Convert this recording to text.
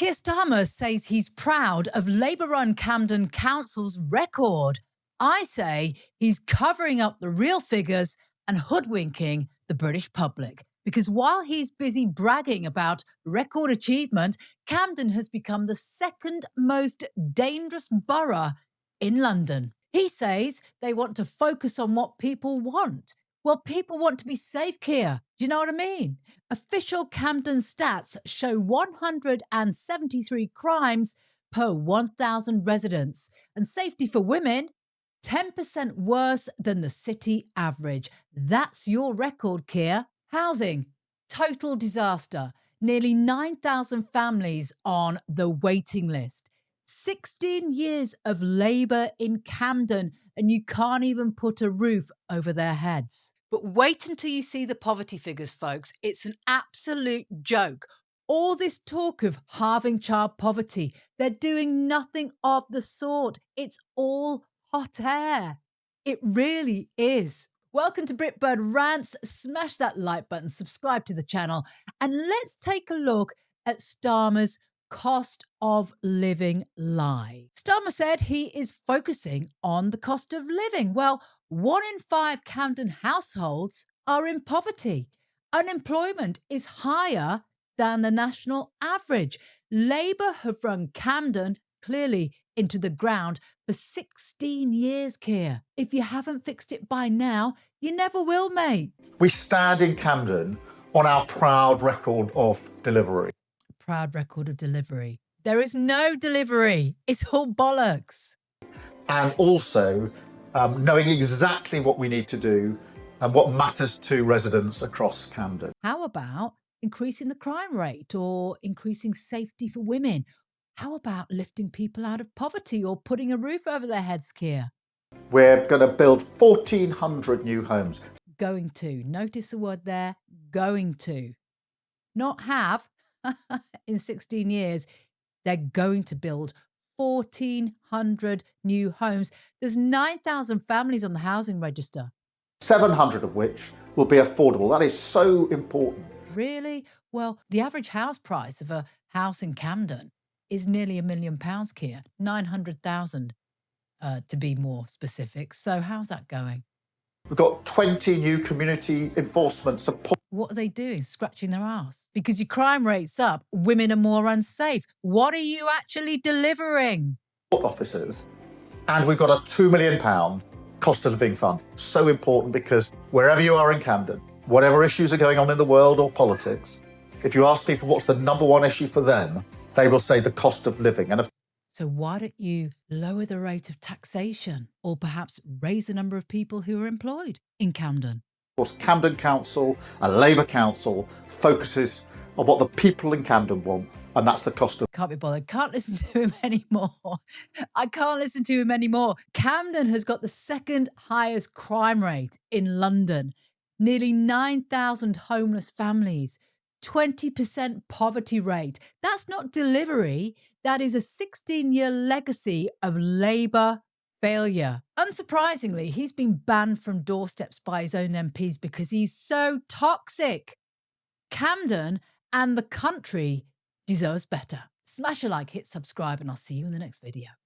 Keir Starmer says he's proud of Labour-run Camden Council's record. I say he's covering up the real figures and hoodwinking the British public. Because while he's busy bragging about record achievement, Camden has become the second most dangerous borough in London. He says they want to focus on what people want. Well, people want to be safe, Keir. Do you know what I mean? Official Camden stats show 173 crimes per 1,000 residents. And safety for women, 10% worse than the city average. That's your record, Keir. Housing, total disaster. Nearly 9,000 families on the waiting list. 16 years of Labour in Camden, and you can't even put a roof over their heads. But wait until you see the poverty figures, folks. It's an absolute joke. All this talk of halving child poverty, they're doing nothing of the sort. It's all hot air. It really is. Welcome to Brit Rants. Smash that like button, subscribe to the channel, and let's take a look at Starmer's cost of living lie. Starmer said he is focusing on the cost of living. Well, 1 in 5 Camden households are in poverty. Unemployment is higher than the national average. Labour have run Camden clearly into the ground for 16 years, Keir. If you haven't fixed it by now, you never will, mate. We stand in Camden on our proud record of delivery. Proud record of delivery. There is no delivery. It's all bollocks. And also knowing exactly what we need to do and what matters to residents across Camden. How about increasing the crime rate or increasing safety for women? How about lifting people out of poverty or putting a roof over their heads, Keir? We're going to build 1,400 new homes. Going to. Notice the word there, going to. Not have. In 16 years, they're going to build 1,400 new homes. There's 9,000 families on the housing register. 700 of which will be affordable. That is so important. Really? Well, the average house price of a house in Camden is nearly £1 million, Keir. 900,000 to be more specific. So how's that going? We've got 20 new community enforcement support. What are they doing? Scratching their ass? Because your crime rate's up, women are more unsafe. What are you actually delivering? Officers. And we've got a £2 million cost of living fund. So important because wherever you are in Camden, whatever issues are going on in the world or politics, if you ask people what's the number one issue for them, they will say the cost of living. And so why don't you lower the rate of taxation or perhaps raise the number of people who are employed in Camden? Of course, Camden Council, a Labour council, focuses on what the people in Camden want, and that's the cost of... Can't be bothered. Can't listen to him anymore. I can't listen to him anymore. Camden has got the second highest crime rate in London. Nearly 9,000 homeless families. 20% poverty rate. That's not delivery. That is a 16-year legacy of Labour failure. Unsurprisingly, he's been banned from doorsteps by his own MPs because he's so toxic. Camden and the country deserves better. Smash a like, hit subscribe, and I'll see you in the next video.